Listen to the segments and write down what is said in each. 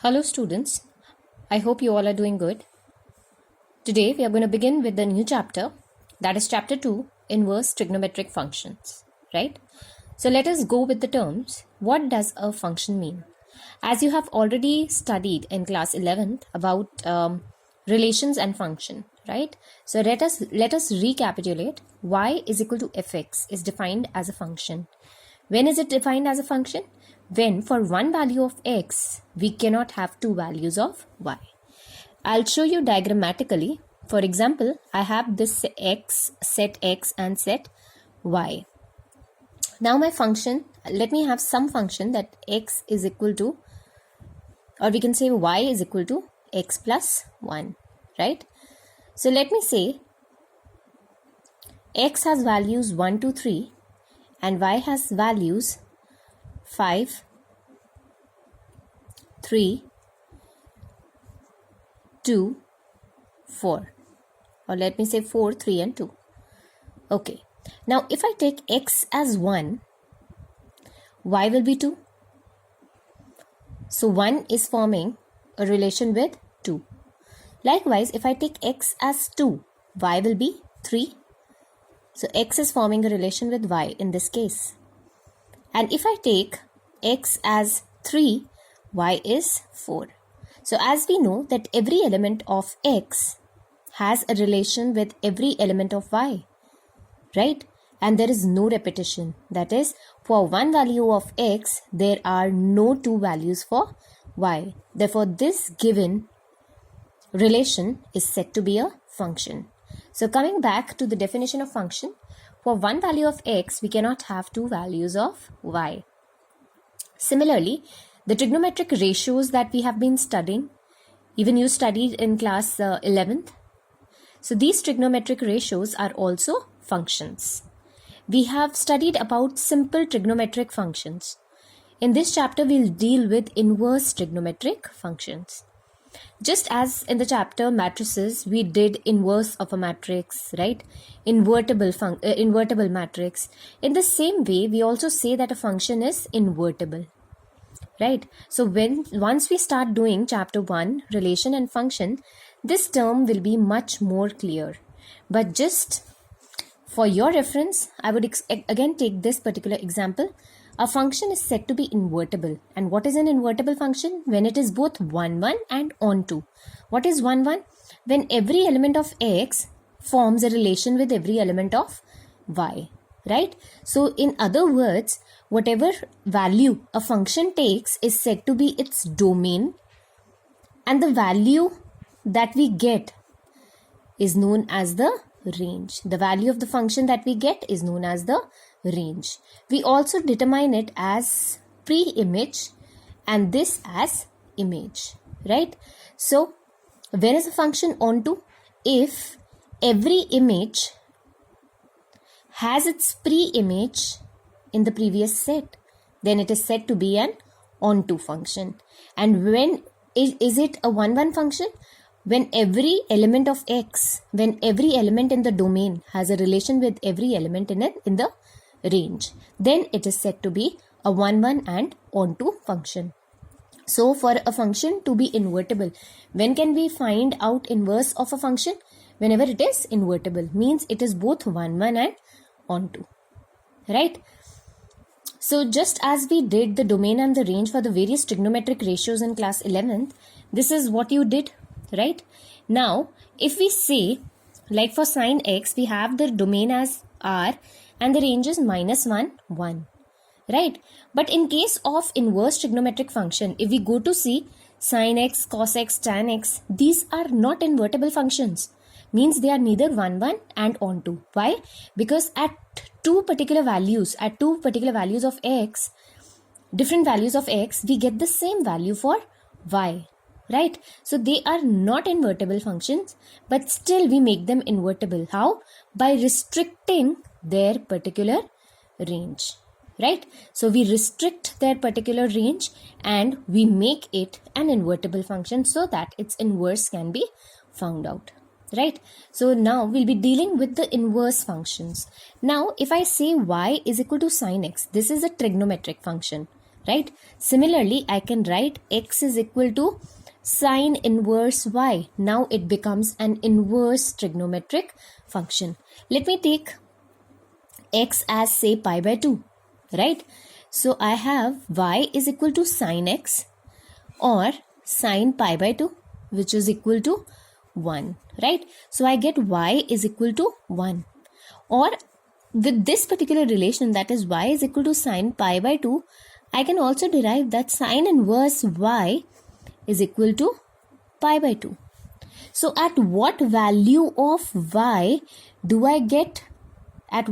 Hello students, I hope you all are doing good. Today we are going to begin with the new chapter, that is chapter 2, inverse trigonometric functions, right? So let us go with the terms. What does a function mean? As you have already studied in class 11th about relations and function, right? So let us recapitulate. Y is equal to fx is defined as a function. When is it defined as a function? When for one value of x, we cannot have two values of y. I'll show you diagrammatically. For example, I have this x, set x and set y. Now my function, let me have some function that x is equal to, or we can say y is equal to x plus 1, right? So let me say x has values 1, 2, 3 and y has values 5, 3, 2, 4, or let me say 4, 3 and 2. Okay, now if I take x as 1, y will be 2. So 1 is forming a relation with 2. Likewise, if I take x as 2, y will be 3. So x is forming a relation with y in this case. And if I take x as 3, y is 4. So as we know that every element of x has a relation with every element of y, right? And there is no repetition. That is, for one value of x, there are no two values for y. Therefore, this given relation is said to be a function. So coming back to the definition of function, for one value of x, we cannot have two values of y. Similarly, the trigonometric ratios that we have been studying, even you studied in class 11th. So these trigonometric ratios are also functions. We have studied about simple trigonometric functions. In this chapter, we'll deal with inverse trigonometric functions. Just as in the chapter matrices, we did inverse of a matrix, right? Invertible matrix. In the same way, we also say that a function is invertible, right? So once we start doing chapter 1, relation and function, this term will be much more clear. But just for your reference, I would again take this particular example. A function is said to be invertible. And what is an invertible function? When it is both 1, 1 and onto. What is 1, 1? When every element of x forms a relation with every element of y, right? So in other words, whatever value a function takes is said to be its domain, and the value that we get is known as the range. The value of the function that we get is known as the range. We also determine it as pre-image and this as image, right? So when is a function onto? If every image has its pre-image in the previous set, then it is said to be an onto function. And when is it a 1, 1 function? When every element of x, when every element in the domain has a relation with every element in the range, then it is said to be a 1, 1 and onto function. So for a function to be invertible, when can we find out inverse of a function? Whenever it is invertible, means it is both 1, 1 and onto, right? So just as we did the domain and the range for the various trigonometric ratios in class 11th, this is what you did, right? Now, if we say, like for sine x, we have the domain as r and the range is -1, 1, right? But in case of inverse trigonometric function, if we go to see sine x, cos x, tan x, these are not invertible functions. Means they are neither 1, 1 and onto. Why? Because at two particular values of x, different values of x, we get the same value for y, right? So they are not invertible functions, but still we make them invertible. How? By restricting their particular range, right? So we restrict their particular range and we make it an invertible function so that its inverse can be found out, right? So now we'll be dealing with the inverse functions. Now if I say y is equal to sine x, this is a trigonometric function, right? Similarly, I can write x is equal to sine inverse y. Now it becomes an inverse trigonometric function. Let me take x as say pi by 2, right? So I have y is equal to sine x or sine pi by 2, which is equal to 1, right? So I get y is equal to 1. Or with this particular relation, that is y is equal to sine pi by 2, I can also derive that sine inverse y is equal to pi by 2. So at what value of y do I get the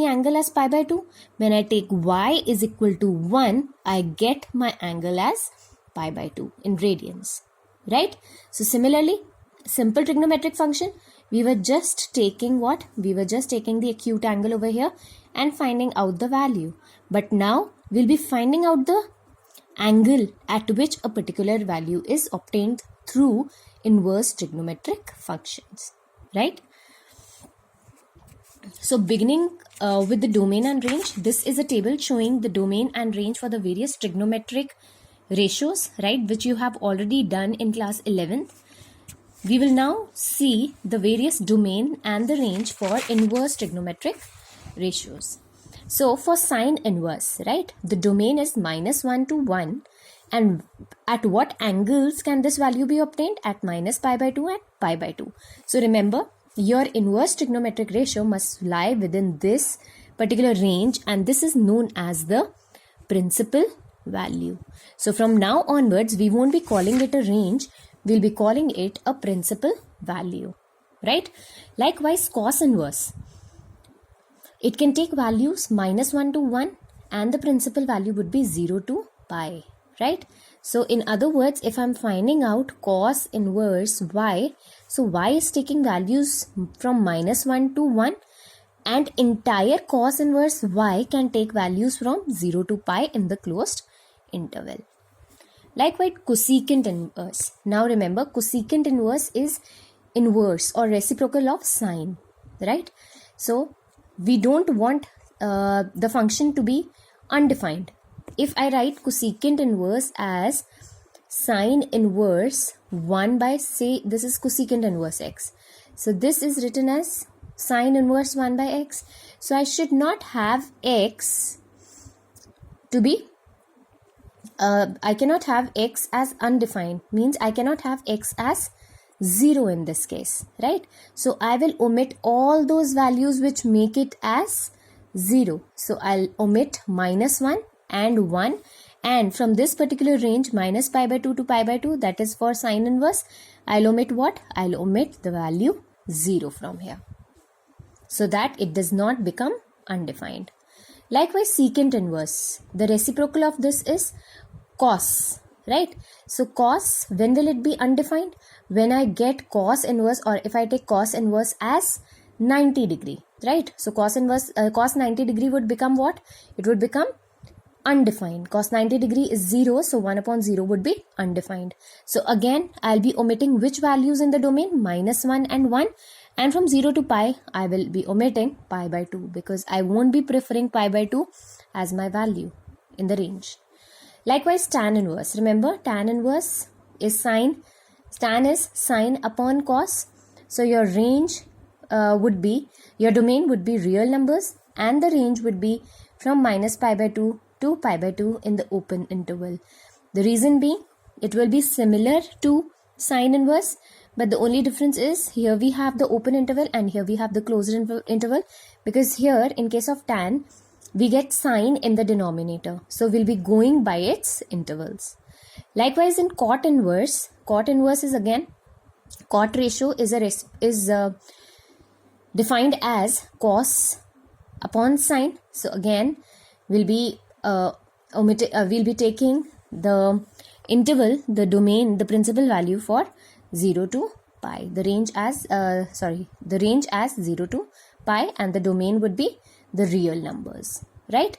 angle as pi by 2? When I take y is equal to 1, I get my angle as pi by 2 in radians, right? So similarly, simple trigonometric function, we were just taking what? We were just taking the acute angle over here and finding out the value. But now we'll be finding out the angle at which a particular value is obtained through inverse trigonometric functions, right? So beginning with the domain and range, this is a table showing the domain and range for the various trigonometric ratios, right, which you have already done in class 11th. We will now see the various domain and the range for inverse trigonometric ratios. So for sine inverse, right, the domain is -1 to 1, and at what angles can this value be obtained? At minus pi by 2 and pi by 2. So remember, your inverse trigonometric ratio must lie within this particular range, and this is known as the principal value. So from now onwards, we won't be calling it a range, we'll be calling it a principal value, right? Likewise, cos inverse, it can take values -1 to 1, and the principal value would be 0 to pi, right? So in other words, if I'm finding out cos inverse y, so y is taking values from -1 to 1, and entire cos inverse y can take values from 0 to pi in the closed interval. Likewise, cosecant inverse. Now remember, cosecant inverse is inverse or reciprocal of sine, right? So we don't want the function to be undefined. If I write cosecant inverse as sine inverse 1 by, say, this is cosecant inverse x. So this is written as sine inverse 1 by x. So I should not have x to be, I cannot have x as undefined, means I cannot have x as 0 in this case, right? So I will omit all those values which make it as 0. So I'll omit -1 and 1, and from this particular range minus pi by 2 to pi by 2, that is for sine inverse, I'll omit what? I'll omit the value 0 from here, so that it does not become undefined. Likewise, secant inverse, the reciprocal of this is cos, right? So cos, when will it be undefined? When I get cos inverse, or if I take cos inverse as 90 degree, right? So cos inverse, cos 90 degree would become what? It would become undefined. Cos 90 degree is 0, so 1 upon 0 would be undefined. So again, I'll be omitting which values in the domain? -1 and 1. And from 0 to pi, I will be omitting pi by 2, because I won't be preferring pi by 2 as my value in the range. Likewise, tan inverse. Remember, tan inverse is sine. Tan is sine upon cos. So your range would be, your domain would be real numbers, and the range would be from minus pi by 2 to pi by 2 in the open interval. The reason being, it will be similar to sine inverse, but the only difference is here we have the open interval and here we have the closed interval, because here in case of tan, we get sine in the denominator. So we'll be going by its intervals. Likewise, in cot inverse is again, cot ratio is defined as cos upon sine. So again, we'll be taking the interval, the domain, the principal value for 0 to pi. The range as 0 to pi, and the domain would be the real numbers, right?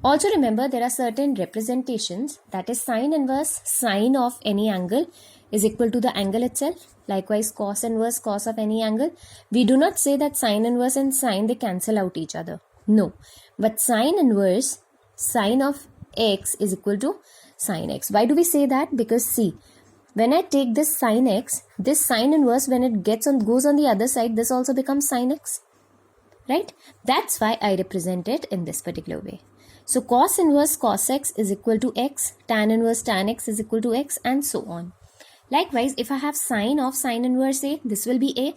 Also remember, there are certain representations, that is sine inverse, sine of any angle is equal to the angle itself. Likewise, cos inverse, cos of any angle. We do not say that sine inverse and sine, they cancel out each other. No, but sine inverse sine of x is equal to sine x. Why do we say that? Because see, when I take this sine x, this sine inverse, when it goes on the other side, this also becomes sine x, right? That's why I represent it in this particular way. So cos inverse cos x is equal to x, tan inverse tan x is equal to x, and so on. Likewise, if I have sine of sine inverse a, this will be a,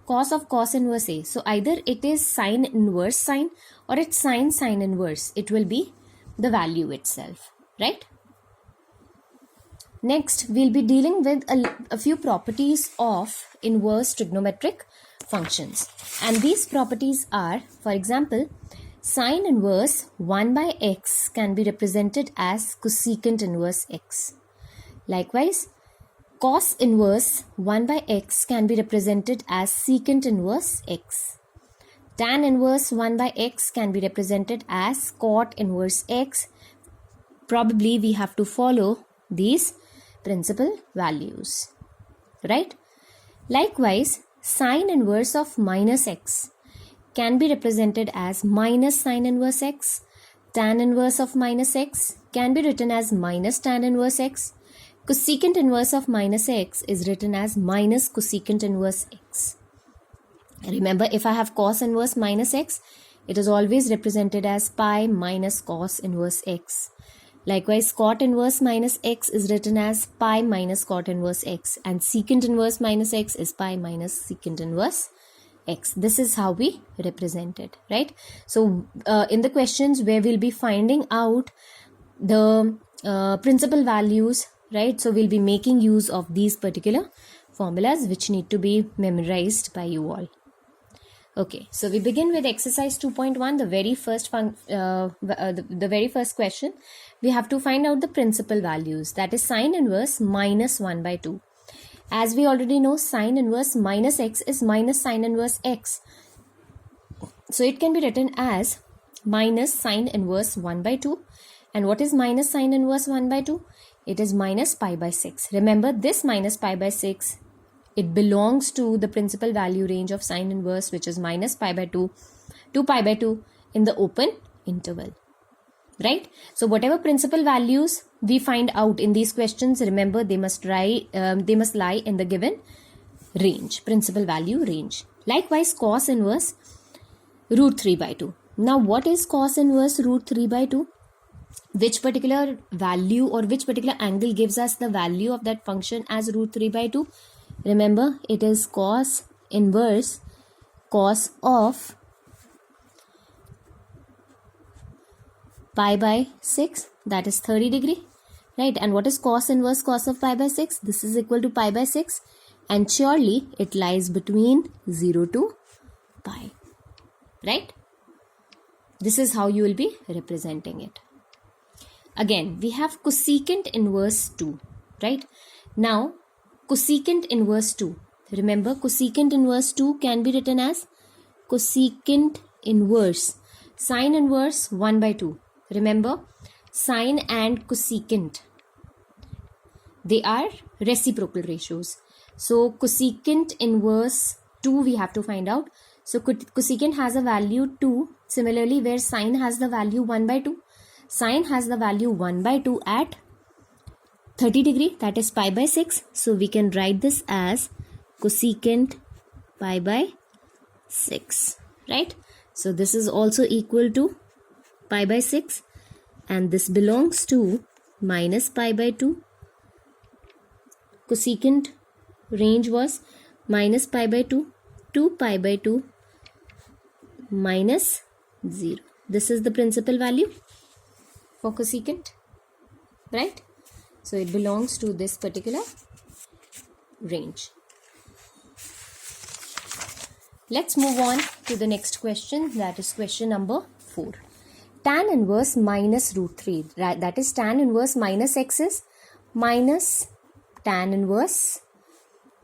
cos of cos inverse a. So either it is sine inverse sine or it's sine inverse. It will be the value itself, right? Next, we'll be dealing with a few properties of inverse trigonometric functions. And these properties are, for example, sine inverse 1 by x can be represented as cosecant inverse x. Likewise, cos inverse 1 by x can be represented as secant inverse x. Tan inverse 1 by x can be represented as cot inverse x. Probably we have to follow these principal values, right? Likewise, sine inverse of minus x can be represented as minus sine inverse x. Tan inverse of minus x can be written as minus tan inverse x. Cosecant inverse of minus x is written as minus cosecant inverse x. Remember, if I have cos inverse minus x, it is always represented as pi minus cos inverse x. Likewise, cot inverse minus x is written as pi minus cot inverse x, and secant inverse minus x is pi minus secant inverse x. This is how we represent it, right? So in the questions where we'll be finding out the principal values, right? So we'll be making use of these particular formulas which need to be memorized by you all. Okay, so we begin with exercise 2.1, the very first question. We have to find out the principal values, that is sine inverse minus 1 by 2. As we already know, sine inverse minus x is minus sine inverse x. So it can be written as minus sine inverse 1 by 2. And what is minus sine inverse 1 by 2? It is minus pi by 6. Remember, this minus pi by 6, it belongs to the principal value range of sine inverse, which is minus pi by 2 to pi by 2 in the open interval, right? So whatever principal values we find out in these questions, remember they must lie in the given range, principal value range. Likewise, cos inverse root 3 by 2. Now what is cos inverse root 3 by 2? Which particular value or which particular angle gives us the value of that function as root 3 by 2? Remember, it is cos inverse cos of pi by 6, that is 30 degree, right? And what is cos inverse cos of pi by 6? This is equal to pi by 6, and surely it lies between 0 to pi, right? This is how you will be representing it. Again, we have cosecant inverse 2, right? Now, cosecant inverse 2. Remember, cosecant inverse 2 can be written as cosecant inverse sine inverse 1 by 2. Remember, sine and cosecant, they are reciprocal ratios. So cosecant inverse 2 we have to find out. So cosecant has a value 2. Similarly, where sine has the value 1 by 2, sine has the value 1 by 2 at 30 degree, that is pi by 6. So we can write this as cosecant pi by 6, right? So this is also equal to pi by 6, and this belongs to minus pi by 2. Cosecant range was minus pi by 2 to pi by 2 minus 0. This is the principal value for cosecant, right? So it belongs to this particular range. Let's move on to the next question, that is question number 4. Tan inverse minus root 3, right? That is tan inverse minus x is minus tan inverse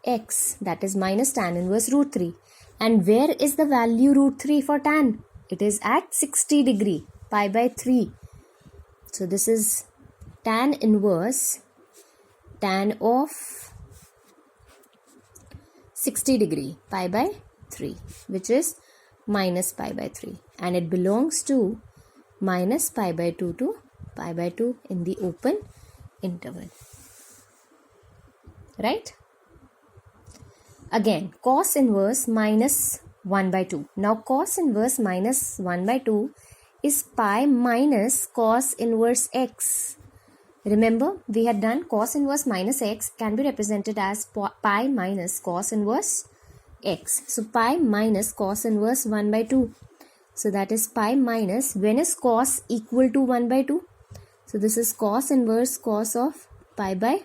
x, that is minus tan inverse root 3. And where is the value root 3 for tan? It is at 60 degree, pi by 3. So this is tan inverse tan of 60 degree, pi by 3, which is minus pi by 3, and it belongs to minus pi by 2 to pi by 2 in the open interval. Right? Again, cos inverse minus 1 by 2. Now cos inverse minus 1 by 2 is pi minus cos inverse x. Remember, we had done cos inverse minus x can be represented as pi minus cos inverse x. So pi minus cos inverse 1 by 2. So that is pi minus, when is cos equal to 1 by 2? So this is cos inverse cos of pi by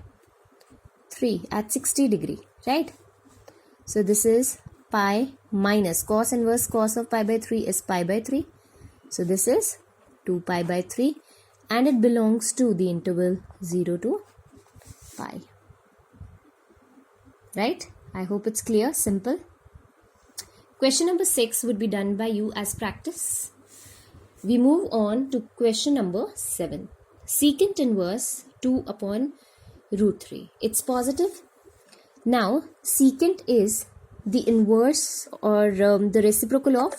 3 at 60 degree, right? So this is pi minus cos inverse cos of pi by 3 is pi by 3. So this is 2 pi by 3 and it belongs to the interval 0 to pi. Right? I hope it's clear, simple. Question number 6 would be done by you as practice. We move on to question number 7. Secant inverse 2 upon root 3. It's positive. Now, secant is the inverse or the reciprocal of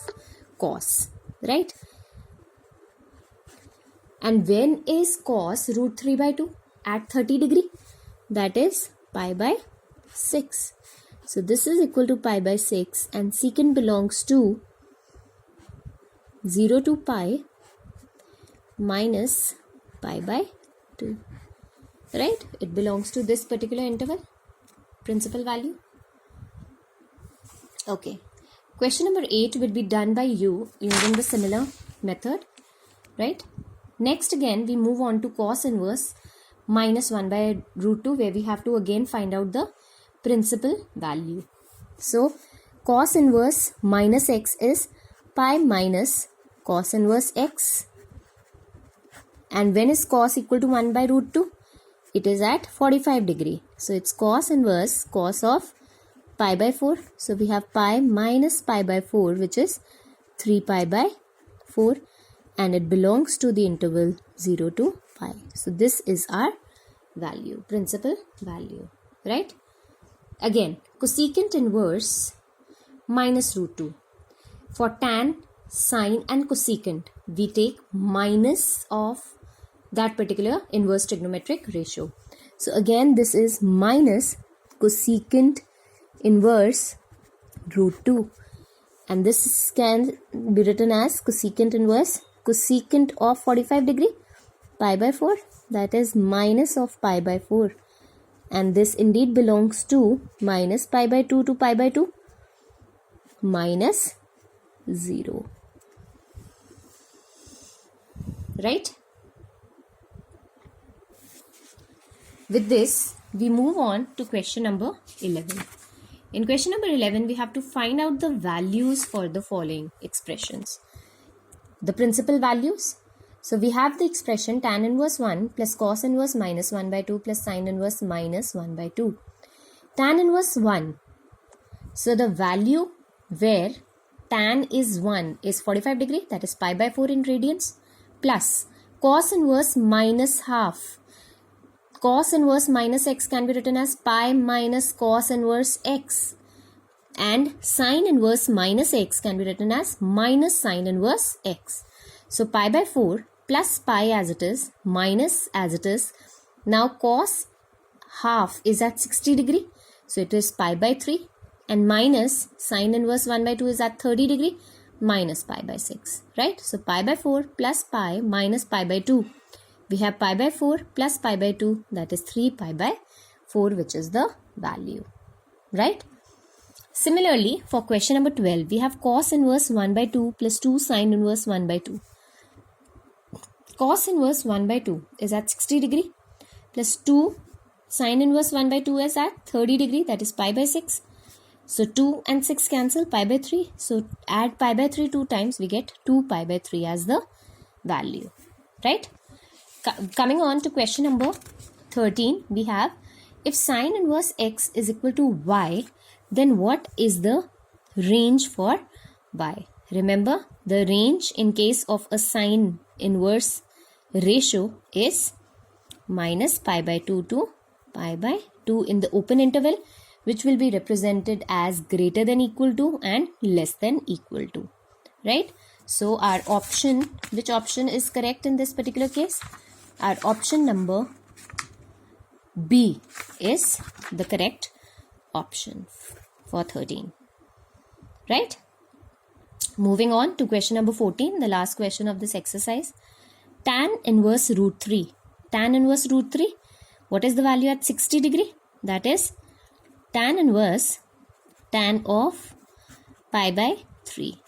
cos, right? And when is cos root 3 by 2? At 30 degree. That is pi by 6. So this is equal to pi by 6 and secant belongs to 0 to pi minus pi by 2. Right? It belongs to this particular interval, principal value. Okay. Question number 8 will be done by you using the similar method. Right? Next again we move on to cos inverse minus 1 by root 2 where we have to again find out the principal value. So cos inverse minus x is pi minus cos inverse x. And when is cos equal to 1 by root 2? It is at 45 degree. So it's cos inverse cos of pi by 4. So we have pi minus pi by 4 which is 3 pi by 4 and it belongs to the interval 0 to pi. So this is our value, principal value, right? Again, cosecant inverse minus root 2. For tan, sine and cosecant, we take minus of that particular inverse trigonometric ratio. So again, this is minus cosecant inverse root 2. And this can be written as cosecant inverse cosecant of 45 degree pi by 4. That is minus of pi by 4. And this indeed belongs to minus pi by 2 to pi by 2 minus 0. Right? With this, we move on to question number 11. In question number 11, we have to find out the values for the following expressions. The principal values. So we have the expression tan inverse 1 plus cos inverse minus 1 by 2 plus sine inverse minus 1 by 2. Tan inverse 1. So the value where tan is 1 is 45 degree, that is pi by 4 in radians, plus cos inverse minus half. Cos inverse minus x can be written as pi minus cos inverse x. And sine inverse minus x can be written as minus sine inverse x. So pi by 4 plus pi as it is minus as it is. Now cos half is at 60 degree. So it is pi by 3 and minus sine inverse 1 by 2 is at 30 degree minus pi by 6. Right? So pi by 4 plus pi minus pi by 2. We have pi by 4 plus pi by 2, that is 3 pi by 4, which is the value. Right? Similarly, for question number 12, we have cos inverse 1 by 2 plus 2 sine inverse 1 by 2. Cos inverse 1 by 2 is at 60 degree plus 2 sine inverse 1 by 2 is at 30 degree, that is pi by 6. So 2 and 6 cancel, pi by 3. So add pi by 3 2 times, we get 2 pi by 3 as the value. Right? Coming on to question number 13, we have if sine inverse x is equal to y, then what is the range for y? Remember, the range in case of a sine inverse ratio is minus pi by 2 to pi by 2 in the open interval, which will be represented as greater than equal to and less than equal to. Right? So our option, which option is correct in this particular case? Our option number B is the correct option for 13. Right? Moving on to question number 14, the last question of this exercise. Tan inverse root 3. Tan inverse root 3. What is the value at 60 degree? That is tan inverse tan of pi by 3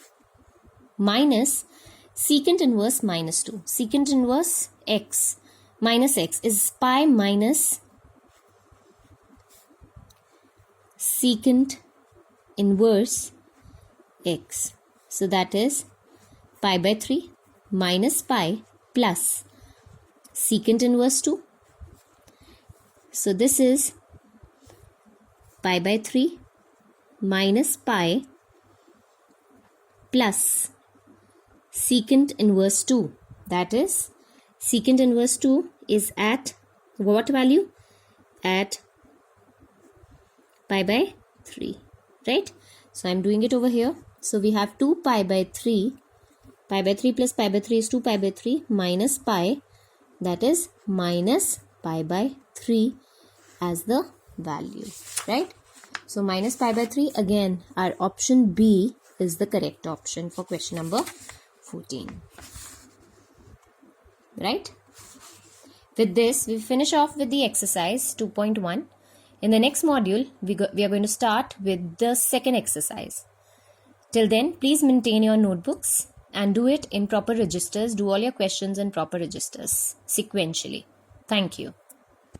minus secant inverse minus 2. Secant inverse x minus x is pi minus secant inverse x. So that is pi by 3 minus pi plus secant inverse 2. So this is pi by 3 minus pi plus secant inverse 2. That is secant inverse 2 is at what value? At pi by 3. Right? So I'm doing it over here. So we have 2 pi by 3. Pi by 3 plus pi by 3 is 2 pi by 3 minus pi. That is minus pi by 3 as the value. Right? So minus pi by 3, again our option B is the correct option for question number 14. Right? With this, we finish off with the exercise 2.1. In the next module, we are going to start with the second exercise. Till then, please maintain your notebooks and do it in proper registers. Do all your questions in proper registers sequentially. Thank you.